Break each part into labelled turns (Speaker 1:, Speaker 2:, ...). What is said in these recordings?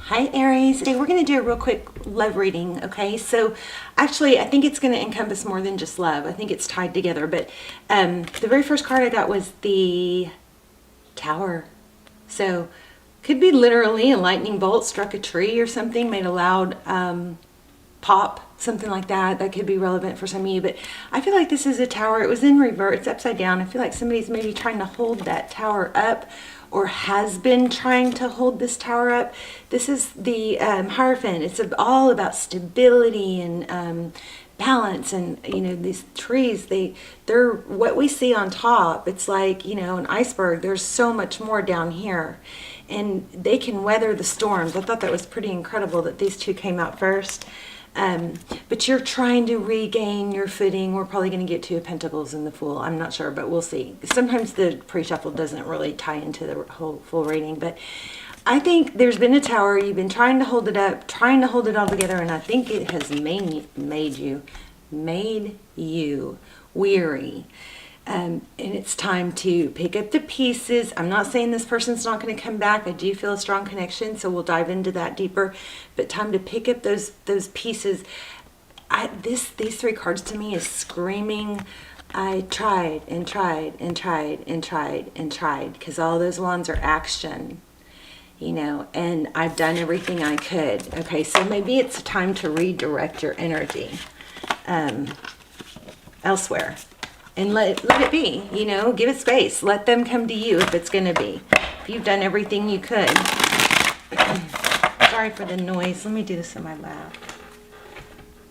Speaker 1: Hi Aries, today we're going to do a real quick love reading, okay? So actually I think it's going to encompass more than just love. I think it's tied together, but the very first card I got was the Tower. So could be literally a lightning bolt struck a tree or something, made a loud pop, something like that. That could be relevant for some of you, but I feel like this is a tower. It was in reverse, it's upside down. I feel like somebody's maybe trying to hold that tower up, or has been trying to hold this tower up. This is the Hierophant. It's all about stability and balance, and you know, these trees, they're what we see on top. It's like, you know, an iceberg. There's so much more down here, and they can weather the storms. I thought that was pretty incredible that these two came out first. But you're trying to regain your footing. We're probably going to get Two of Pentacles in the Fool. I'm not sure, but we'll see. Sometimes the pre-shuffle doesn't really tie into the whole full reading, but I think there's been a tower. You've been trying to hold it up, trying to hold it all together, and I think it has made you weary. And it's time to pick up the pieces. I'm not saying this person's not going to come back. I do feel a strong connection, so we'll dive into that deeper. But time to pick up those pieces. These three cards to me is screaming, I tried and tried and tried and tried and tried, because all those wands are action, you know, and I've done everything I could. Okay, so maybe it's time to redirect your energy elsewhere. And let it be, you know, give it space. Let them come to you if it's going to be. If you've done everything you could. Sorry for the noise. Let me do this in my lap.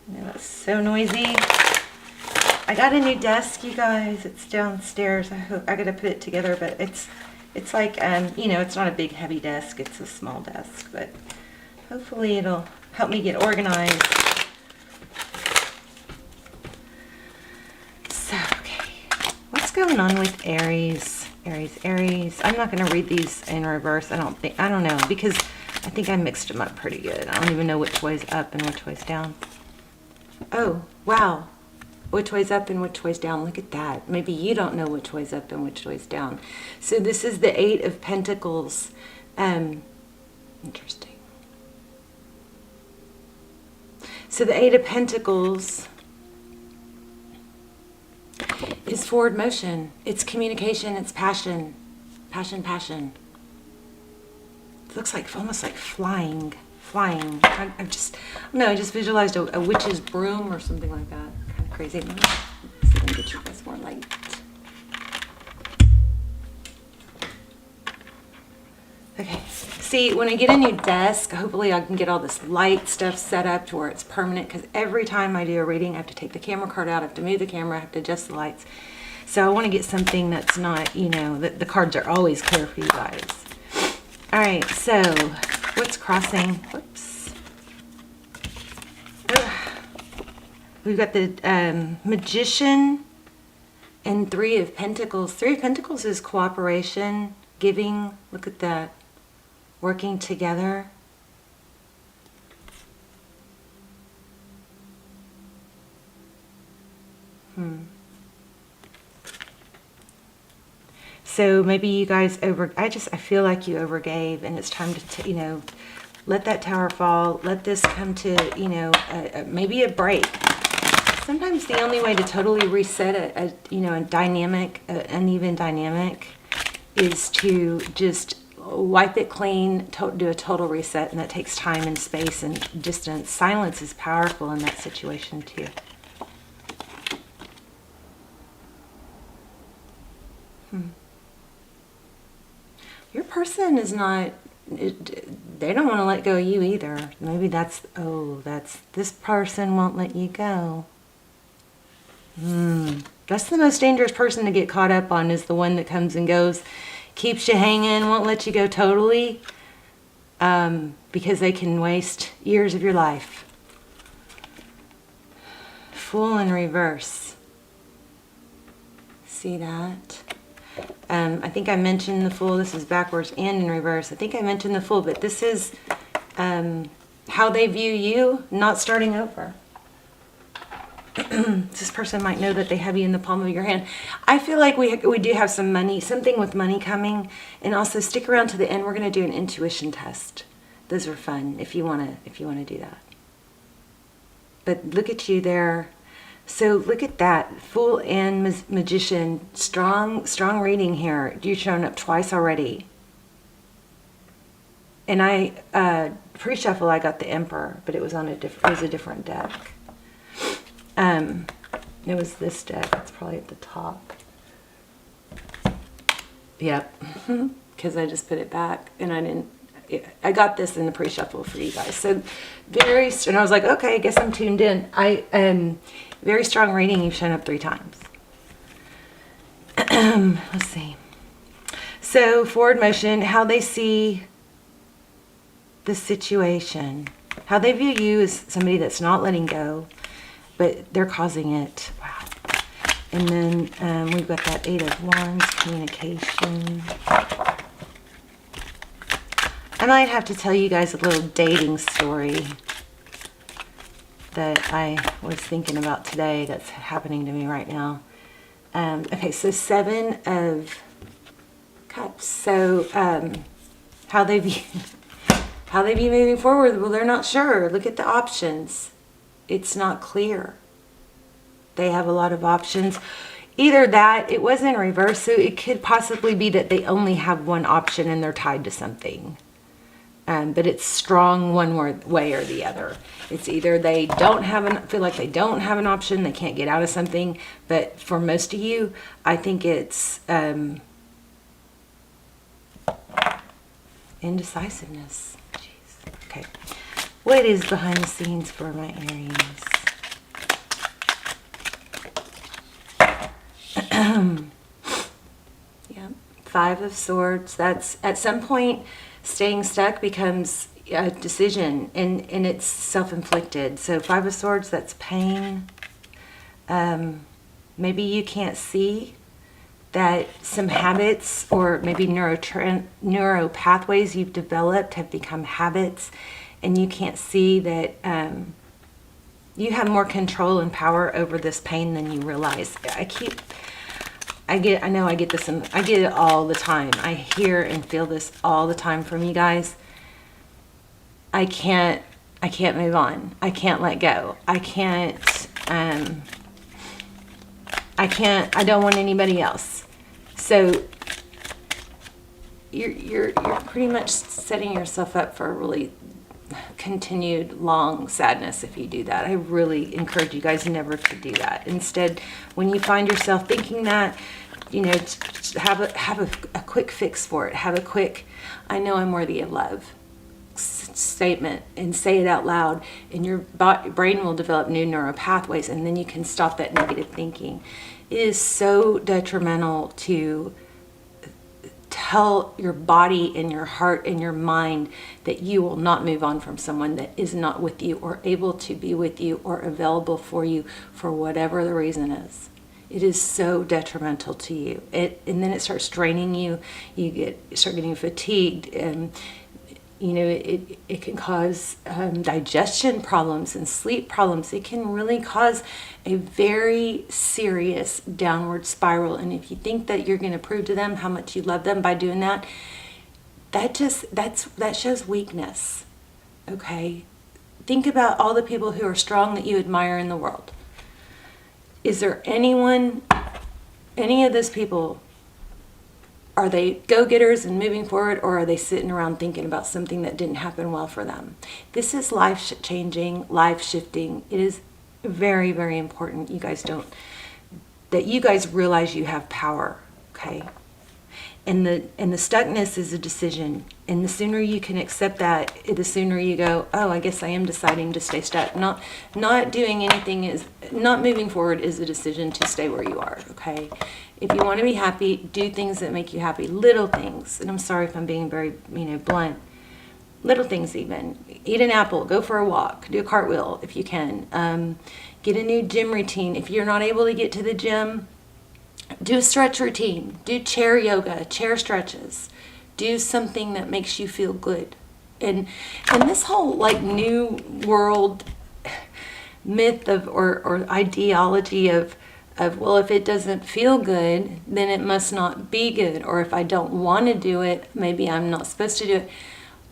Speaker 1: You know, that's so noisy. I got a new desk, you guys. It's downstairs. I got to put it together, but it's like, you know, it's not a big heavy desk. It's a small desk, but hopefully it'll help me get organized. What's going on with Aries? Aries. I'm not going to read these in reverse. I don't know, because I think I mixed them up pretty good. I don't even know which way's up and which way's down. Oh, wow. Which way's up and which way's down. Look at that. Maybe you don't know which way's up and which way's down. So this is the Eight of Pentacles. Interesting. So the Eight of Pentacles is forward motion. It's communication. It's passion. Passion. It looks like almost like flying. I just visualized a witch's broom or something like that. Kind of crazy. Let me see if I can get you guys more light. Okay. See, when I get a new desk, hopefully I can get all this light stuff set up to where it's permanent, because every time I do a reading, I have to take the camera card out, I have to move the camera, I have to adjust the lights. So I want to get something that's not, you know, that the cards are always clear for you guys. All right, so what's crossing? Whoops. We've got the Magician and Three of Pentacles. Three of Pentacles is cooperation, giving. Look at that. Working together. So maybe you guys I feel like you overgave, and it's time to, you know, let that tower fall. Let this come to, you know, maybe a break. Sometimes the only way to totally reset a dynamic, uneven dynamic, is to just wipe it clean, do a total reset, and that takes time and space and distance. Silence is powerful in that situation too. Your person is not, they don't want to let go of you either. Maybe this person won't let you go. That's the most dangerous person to get caught up on, is the one that comes and goes, keeps you hanging, won't let you go totally, because they can waste years of your life. Fool in reverse. See that? I think I mentioned the Fool. This is backwards and in reverse. I think I mentioned the Fool, but this is how they view you, not starting over. This person might know that they have you in the palm of your hand. I feel like we do have some money, something with money coming. And also stick around to the end. We're going to do an intuition test. Those are fun if you want to do that. But look at you there. So look at that, Fool and Magician, strong reading here. You're showing up twice already. And I pre-shuffle I got the Emperor, but it was on a different deck. It was this deck. It's probably at the top. Yep, because I just put it back, and I got this in the pre-shuffle for you guys. So and I was like, okay, I guess I'm tuned in. Very strong reading. You've shown up 3 times. Let's see. So forward motion, how they see the situation, how they view you as somebody that's not letting go, but they're causing it. Wow. And then we've got that 8 of Wands, communication. I might have to tell you guys a little dating story that I was thinking about today that's happening to me right now. Okay, so 7 of Cups. So how they view moving forward. Well, they're not sure. Look at the options. It's not clear. They have a lot of options. Either that, it was in reverse, so it could possibly be that they only have one option and they're tied to something. But it's strong one way or the other. It's either they feel like they don't have an option, they can't get out of something. But for most of you, I think it's indecisiveness. Jeez. Okay. What is behind the scenes for my Aries? Yeah, 5 of Swords. That's at some point staying stuck becomes a decision, and it's self-inflicted. So 5 of Swords, that's pain. Maybe you can't see that some habits or maybe neuro pathways you've developed have become habits, and you can't see that you have more control and power over this pain than you realize. I get it all the time. I hear and feel this all the time from you guys. I can't move on. I can't let go. I don't want anybody else. So you're pretty much setting yourself up for a really continued long sadness if you do that. I really encourage you guys never to do that. Instead, when you find yourself thinking that, have a quick fix for it. Have a quick, I know I'm worthy of love statement, and say it out loud, and your brain will develop new neural pathways, and then you can stop that negative thinking. It is so detrimental to tell your body and your heart and your mind that you will not move on from someone that is not with you or able to be with you or available for you for whatever the reason is. It is so detrimental to you. And then it starts draining you. You start getting fatigued, and it can cause digestion problems and sleep problems. It can really cause a very serious downward spiral. And if you think that you're going to prove to them how much you love them by doing that, that shows weakness. Okay? Think about all the people who are strong that you admire in the world. Is there any of those people, are they go-getters and moving forward, or are they sitting around thinking about something that didn't happen well for them? This is life-changing, life-shifting. It is very, very important that you guys realize you have power, okay? And the stuckness is a decision. And the sooner you can accept that, the sooner you go, oh, I guess I am deciding to stay stuck. Not doing anything not moving forward is a decision to stay where you are, okay? If you want to be happy, do things that make you happy. Little things. And I'm sorry if I'm being very, blunt. Little things even. Eat an apple. Go for a walk. Do a cartwheel if you can. Get a new gym routine. If you're not able to get to the gym, do a stretch routine. Do chair yoga, chair stretches. Do something that makes you feel good. And this whole new world myth or ideology of, well, if it doesn't feel good, then it must not be good. Or if I don't want to do it, maybe I'm not supposed to do it.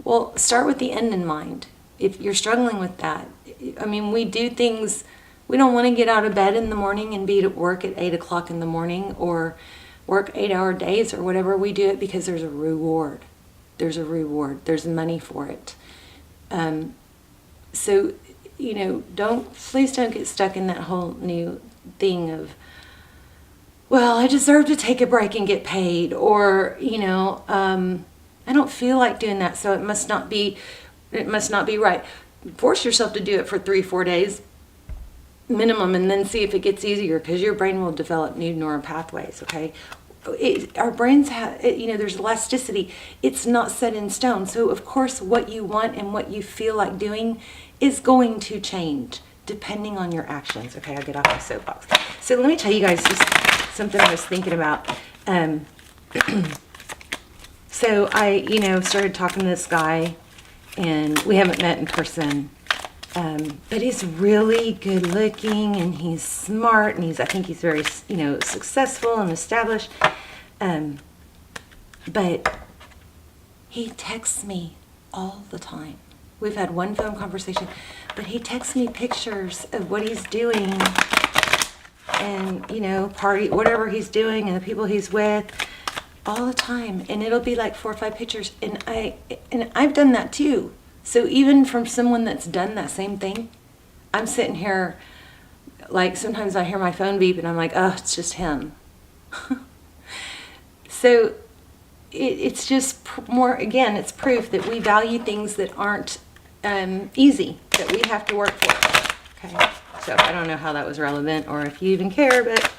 Speaker 1: Well, start with the end in mind. If you're struggling with that, I mean, we do things, we don't want to get out of bed in the morning and be at work at 8 o'clock in the morning or work 8-hour days or whatever. We do it because there's a reward. There's a reward. There's money for it. So, you know, please don't get stuck in that whole new thing of, well, I deserve to take a break and get paid, or, you know, I don't feel like doing that, so it must not be right. Force yourself to do it for 3-4 days minimum, and then see if it gets easier, because your brain will develop new neural pathways. Okay, our brains have, you know, there's elasticity. It's not set in stone. So of course, what you want and what you feel like doing is going to change depending on your actions. Okay, I'll get off my soapbox. So let me tell you guys just something I was thinking about. So I, you know, started talking to this guy, and we haven't met in person. But he's really good looking, and he's smart, and I think he's very, you know, successful and established. But he texts me all the time. We've had one phone conversation, but he texts me pictures of what he's doing and, you know, party, whatever he's doing, and the people he's with all the time. And it'll be like 4 or 5 pictures. And I've done that too. So even from someone that's done that same thing, I'm sitting here, like, sometimes I hear my phone beep and I'm like, oh, it's just him. So it's just more, again, it's proof that we value things that aren't easy, that we have to work for. Okay, so I don't know how that was relevant or if you even care, but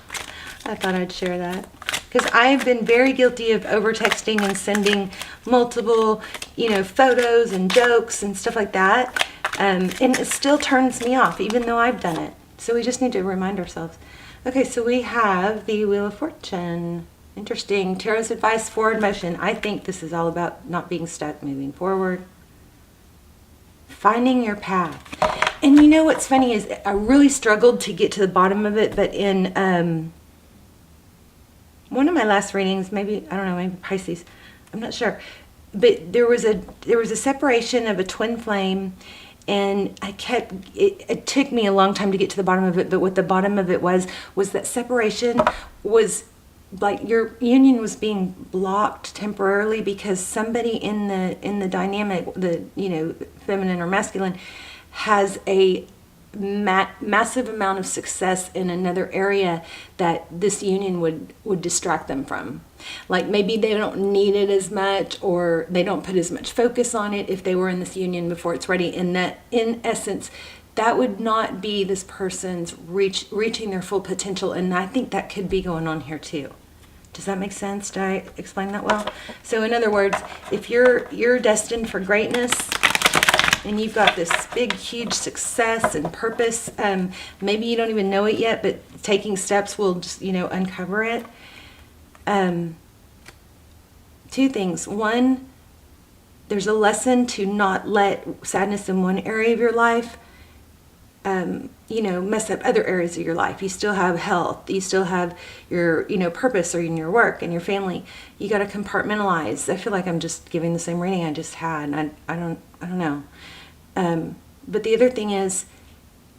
Speaker 1: I thought I'd share that. Because I've been very guilty of over-texting and sending multiple, you know, photos and jokes and stuff like that. And it still turns me off, even though I've done it. So we just need to remind ourselves. Okay, so we have the Wheel of Fortune. Interesting. Tarot's advice, forward motion. I think this is all about not being stuck, moving forward. Finding your path. And you know what's funny is I really struggled to get to the bottom of it, but in one of my last readings, maybe, I don't know, maybe Pisces, I'm not sure, but there was a separation of a twin flame, and it took me a long time to get to the bottom of it, but what the bottom of it was that separation was like your union was being blocked temporarily because somebody in the dynamic, the, you know, feminine or masculine, has a massive amount of success in another area that this union would distract them from. Like maybe they don't need it as much, or they don't put as much focus on it if they were in this union before it's ready. And that, in essence, that would not be this person's reaching their full potential. And I think that could be going on here too. Does that make sense? Did I explain that well? So in other words, if you're destined for greatness, and you've got this big, huge success and purpose, maybe you don't even know it yet, but taking steps will just, you know, uncover it. 2 things. One, there's a lesson to not let sadness in one area of your life, you know, mess up other areas of your life. You still have health. You still have your, you know, purpose, or in your work and your family. You got to compartmentalize. I feel like I'm just giving the same reading I just had, and I don't know. But the other thing is,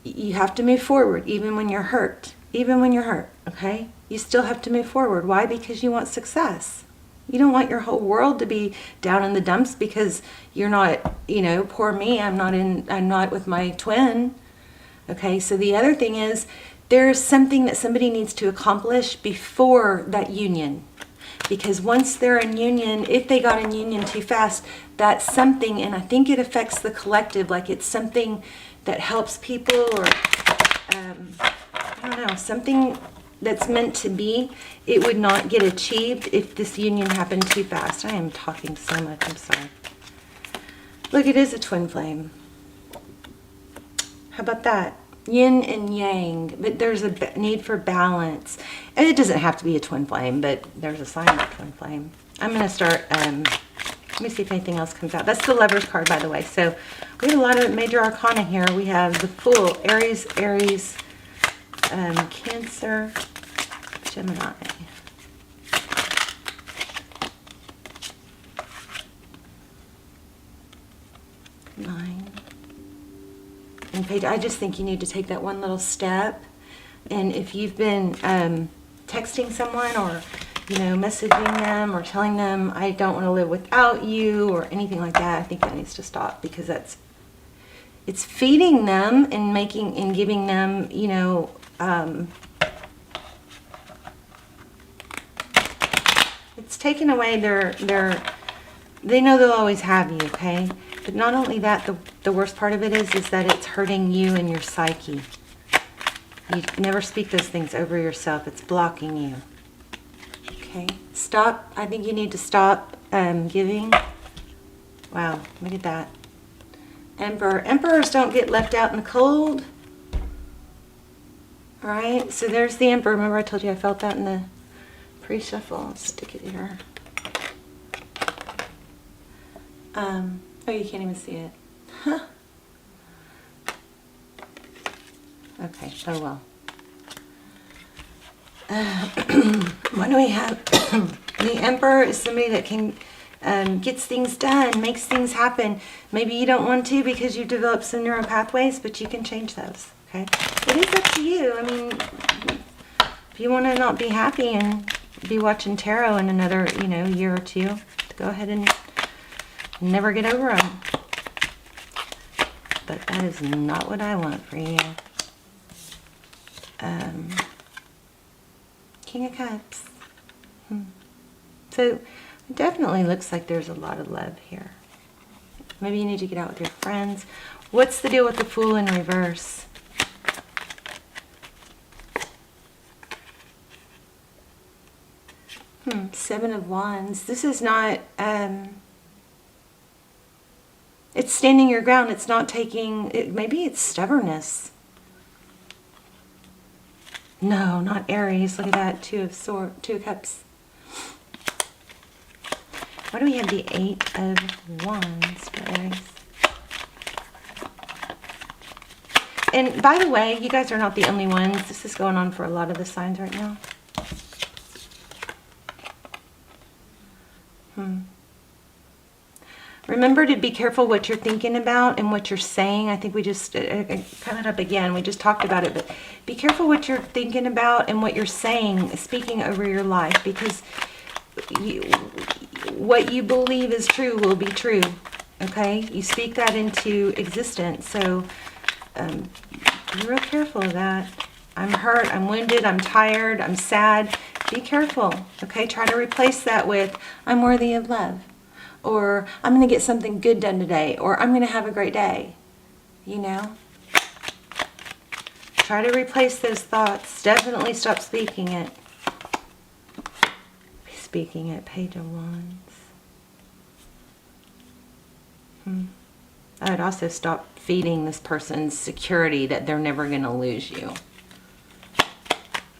Speaker 1: you have to move forward even when you're hurt. Even when you're hurt, okay? You still have to move forward. Why? Because you want success. You don't want your whole world to be down in the dumps because you're not, you know, poor me, I'm not with my twin. Okay, so the other thing is, there's something that somebody needs to accomplish before that union. Because once they're in union, if they got in union too fast, that's something, and I think it affects the collective, like it's something that helps people, or I don't know, something that's meant to be, it would not get achieved if this union happened too fast. I am talking so much, I'm sorry. Look, it is a twin flame. How about that? Yin and yang, but there's a need for balance. And it doesn't have to be a twin flame, but there's a sign of a twin flame. I'm going to start, let me see if anything else comes out. That's the Lover's card, by the way. So we have a lot of major arcana here. We have the Fool, Aries, Cancer, Gemini. 9. And Page, I just think you need to take that one little step. And if you've been texting someone or, you know, messaging them or telling them, I don't want to live without you or anything like that, I think that needs to stop, because it's feeding them and making and giving them, you know, it's taking away they know they'll always have you, okay? But not only that, the worst part of it is that it's hurting you and your psyche. You never speak those things over yourself. It's blocking you. Okay, stop. I think you need to stop giving. Wow, look at that. Emperor. Emperors don't get left out in the cold. All right, so there's the Emperor. Remember I told you I felt that in the pre-shuffle. Let's stick it here. Oh, you can't even see it. Huh. Okay, oh well. What do we have? The Emperor is somebody that can gets things done, makes things happen. Maybe you don't want to because you've developed some neural pathways, but you can change those, okay? It is up to you. I mean, if you want to not be happy and be watching tarot in another, you know, year or two, go ahead and never get over them. But that is not what I want for you. King of Cups. So it definitely looks like there's a lot of love here. Maybe you need to get out with your friends. What's the deal with the Fool in reverse? Seven of Wands. This is not, it's standing your ground. It's not taking, maybe it's stubbornness. No, not Aries. Look at that. Two of Cups. Why do we have the 8 of Wands for Aries? And by the way, you guys are not the only ones. This is going on for a lot of the signs right now. Remember to be careful what you're thinking about and what you're saying. I think we just, I cut it up again. We just talked about it, but be careful what you're thinking about and what you're saying, speaking over your life, because what you believe is true will be true, okay? You speak that into existence, so be real careful of that. I'm hurt, I'm wounded, I'm tired, I'm sad. Be careful, okay? Try to replace that with, I'm worthy of love. Or I'm going to get something good done today. Or I'm going to have a great day. You know? Try to replace those thoughts. Definitely stop speaking it. Speaking it. Page of Wands. I would also stop feeding this person's security that they're never going to lose you.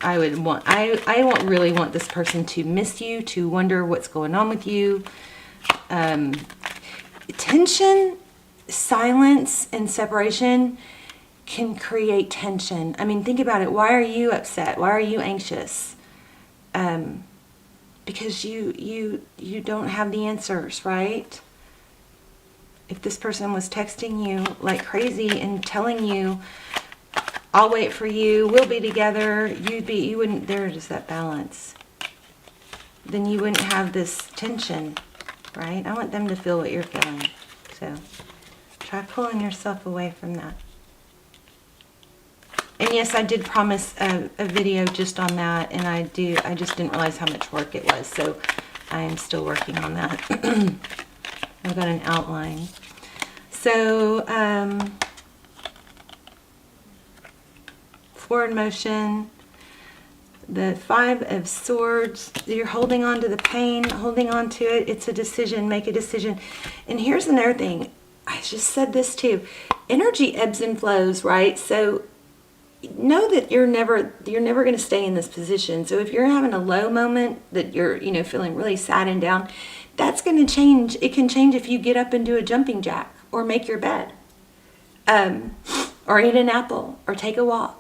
Speaker 1: I won't really want this person to miss you, to wonder what's going on with you. Tension, silence, and separation can create tension. I mean, think about it. Why are you upset? Why are you anxious? Because you don't have the answers, right? If this person was texting you like crazy and telling you, I'll wait for you, we'll be together, you wouldn't, there's that balance. Then you wouldn't have this tension. Right? I want them to feel what you're feeling. So try pulling yourself away from that. And yes, I did promise a video just on that, and I just didn't realize how much work it was. So I am still working on that. I've got an outline. So forward motion. The 5 of Swords, you're holding on to the pain, holding on to it. It's a decision. Make a decision. And here's another thing. I just said this too. Energy ebbs and flows, right? So know that you're never going to stay in this position. So if you're having a low moment that you're, feeling really sad and down, that's going to change. It can change if you get up and do a jumping jack or make your bed, or eat an apple or take a walk.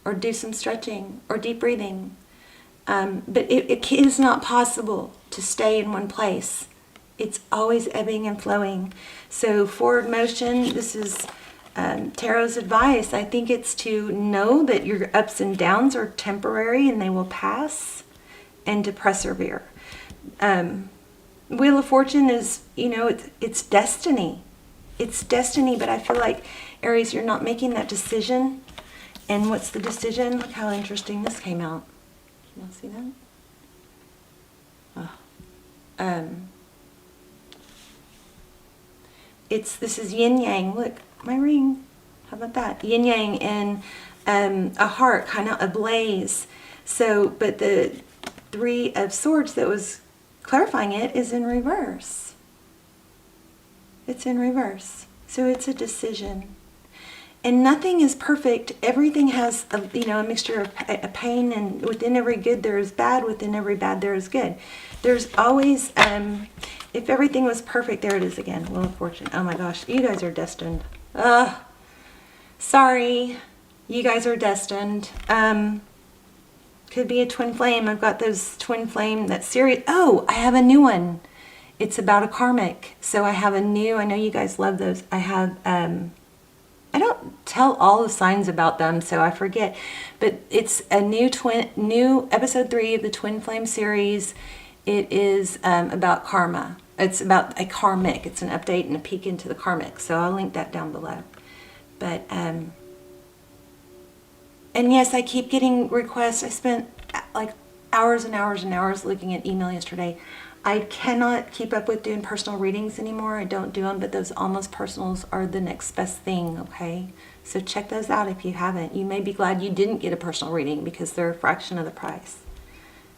Speaker 1: Or do some stretching or deep breathing. But it is not possible to stay in one place It's always ebbing and flowing. So forward motion, this is Tarot's advice. I think it's to know that your ups and downs are temporary and they will pass, and to persevere. Wheel of Fortune is, you know, it's destiny. It's destiny, but I feel like, Aries, you're not making that decision. And what's the decision? Look how interesting this came out. Can y'all see that? Oh. This is yin yang. Look, my ring. How about that? Yin yang and a heart, kind of ablaze. So, but the Three of Swords that was clarifying it is in reverse. It's in reverse. So it's a decision. And nothing is perfect. Everything has a mixture of a pain, and within every good there is bad, within every bad there is good. There's always, if everything was perfect, there it is again, Wheel of Fortune. Oh my gosh, you guys are destined. Sorry, you guys are destined. Could be a twin flame. I've got those twin flame, that series. Oh, I have a new one. It's about a karmic. So I have a new, I know you guys love those. I have, I don't tell all the signs about them, so I forget. But it's a new episode 3 of the Twin Flame series. It is about karma. It's about a karmic. It's an update and a peek into the karmic. So I'll link that down below. But, and yes, I keep getting requests. I spent like hours and hours and hours looking at email yesterday. I cannot keep up with doing personal readings anymore. I don't do them, but those almost personals are the next best thing, okay? So check those out if you haven't. You may be glad you didn't get a personal reading because they're a fraction of the price.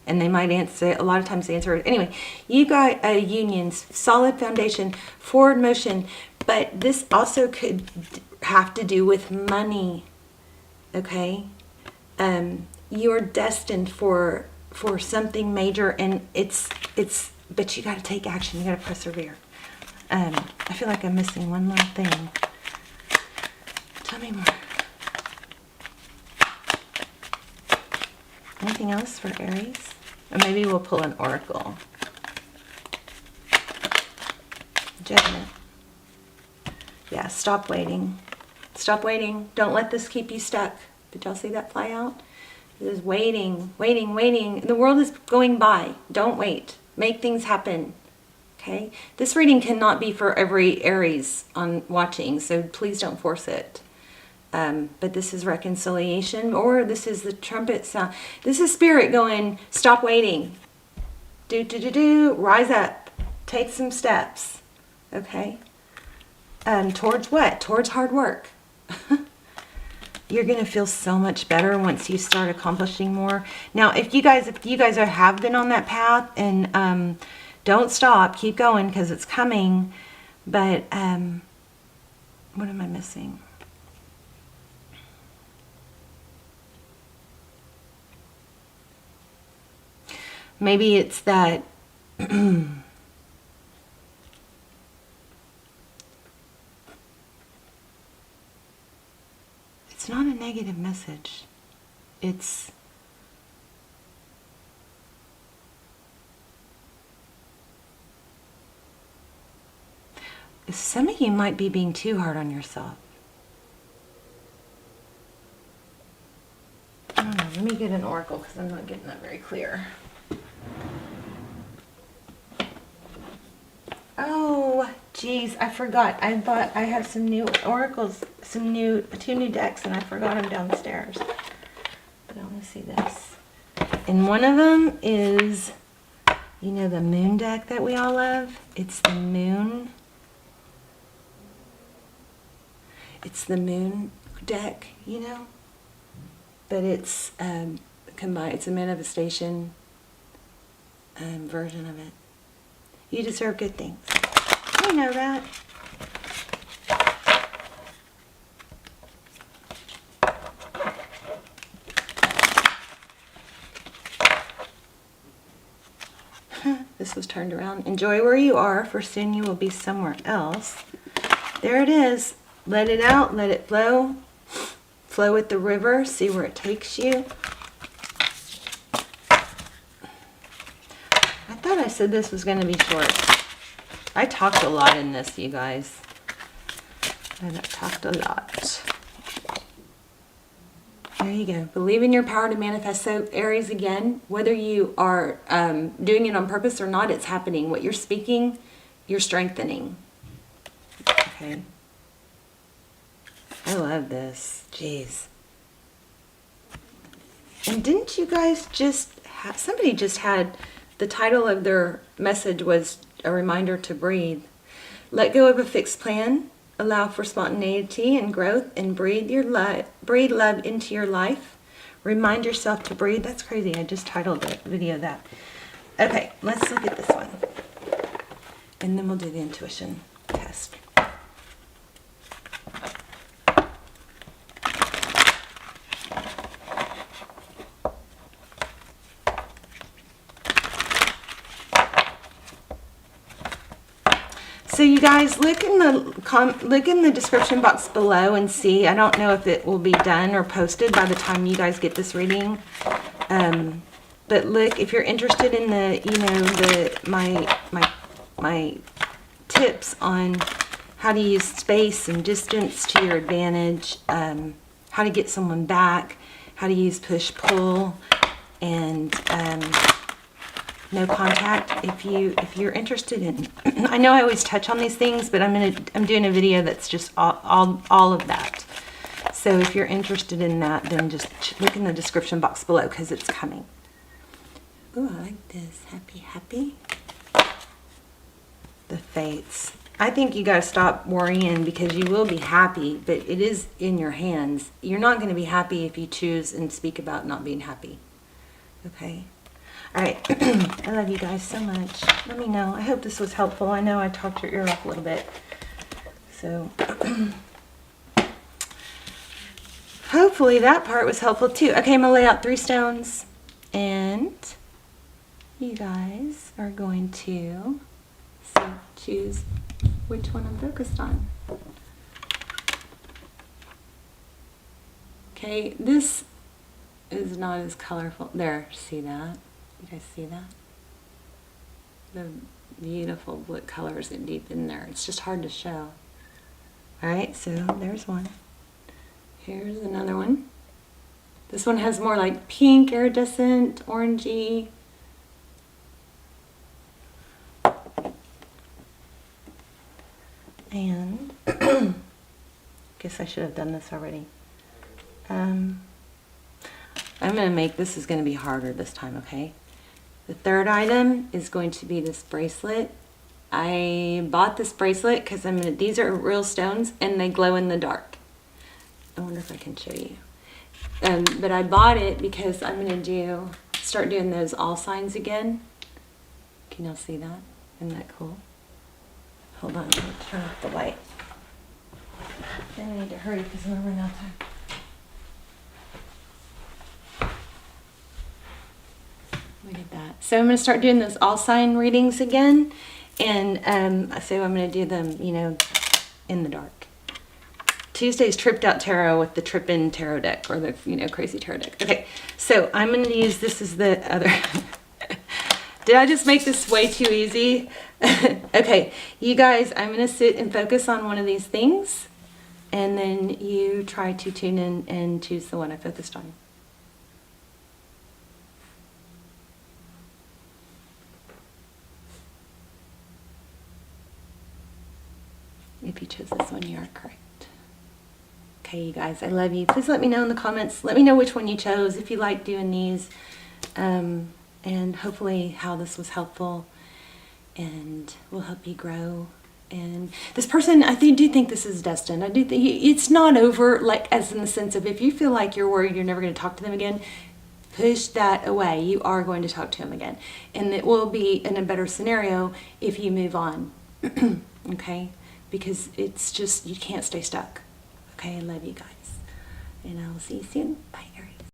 Speaker 1: And they might answer, a lot of times they answer it. Anyway, you got unions, solid foundation, forward motion, but this also could have to do with money, okay? You're destined for something major, and but you got to take action. You got to persevere. I feel like I'm missing one little thing. Tell me more. Anything else for Aries? Or maybe we'll pull an oracle. Judgment. Yeah, stop waiting. Stop waiting. Don't let this keep you stuck. Did y'all see that fly out? It is waiting, waiting, waiting. The world is going by. Don't wait. Make things happen. Okay? This reading cannot be for every Aries on watching, so please don't force it. But this is reconciliation, or this is the trumpet sound. This is spirit going, stop waiting. Do. Rise up. Take some steps. Okay? Towards what? Towards hard work. You're going to feel so much better once you start accomplishing more. Now, if you guys have been on that path, and don't stop, keep going, because it's coming. But what am I missing? Maybe it's that it's not a negative message. It's some of you might be being too hard on yourself. I don't know. Let me get an oracle because I'm not getting that very clear. Oh, geez, I forgot. I have some new oracles, two new decks, and I forgot them downstairs. But I want to see this. And one of them is, you know, the moon deck that we all love. It's the moon. It's the moon deck, you know. But it's combined. It's a manifestation version of it. You deserve good things. You know that. This was turned around. Enjoy where you are, for soon you will be somewhere else. There it is. Let it out. Let it flow. Flow with the river. See where it takes you. I thought I said this was going to be short. I talked a lot in this, you guys. I talked a lot. There you go. Believe in your power to manifest. So Aries, again, whether you are doing it on purpose or not, it's happening. What you're speaking, you're strengthening. Okay. I love this. Jeez. And didn't you guys just have, somebody just had, the title of their message was a reminder to breathe. Let go of a fixed plan, allow for spontaneity and growth, and breathe love into your life. Remind yourself to breathe. That's crazy. I just titled the video that. Okay, let's look at this one. And then we'll do the intuition test. So you guys, look in the description box below and see. I don't know if it will be done or posted by the time you guys get this reading. But look, if you're interested in my tips on how to use space and distance to your advantage, how to get someone back, how to use push-pull, and no contact. If you're interested in, I know I always touch on these things, but I'm doing a video that's just all of that. So if you're interested in that, then just look in the description box below because it's coming. Oh, I like this. Happy. The Fates. I think you gotta stop worrying because you will be happy, but it is in your hands. You're not going to be happy if you choose and speak about not being happy. Okay. All right, I love you guys so much. Let me know. I hope this was helpful. I know I talked your ear off a little bit. So, hopefully that part was helpful too. Okay, I'm going to lay out 3 stones. And you guys are going to choose which one I'm focused on. Okay, this is not as colorful. There, see that? You guys see that? The beautiful blue colors in deep in there. It's just hard to show. Alright, so there's one. Here's another one. This one has more like pink, iridescent, orangey. And guess I should have done this already. I'm going to make, this is going to be harder this time, okay? The third item is going to be this bracelet. I bought this bracelet because these are real stones and they glow in the dark. I wonder if I can show you. But I bought it because I'm going to start doing those all signs again. Can y'all see that? Isn't that cool? Hold on, let me turn off the light. Then I need to hurry because I'm running out of time. Look at that. So I'm going to start doing those all sign readings again. And so I'm going to do them, in the dark. Tuesday's Tripped Out Tarot with the Trippin' Tarot deck, or the, Crazy Tarot deck. Okay, so I'm going to use, this is the other. Did I just make this way too easy? Okay, you guys, I'm going to sit and focus on one of these things. And then you try to tune in and choose the one I focused on. If you chose this one, you are correct. Okay, you guys, I love you. Please let me know in the comments. Let me know which one you chose, if you like doing these, and hopefully how this was helpful and will help you grow. And this person, I do think this is destined. I do think it's not over, like as in the sense of if you feel like you're worried you're never going to talk to them again, push that away. You are going to talk to them again. And it will be in a better scenario if you move on. Okay? Because it's just, you can't stay stuck. Okay, I love you guys. And I will see you soon. Bye, Aries.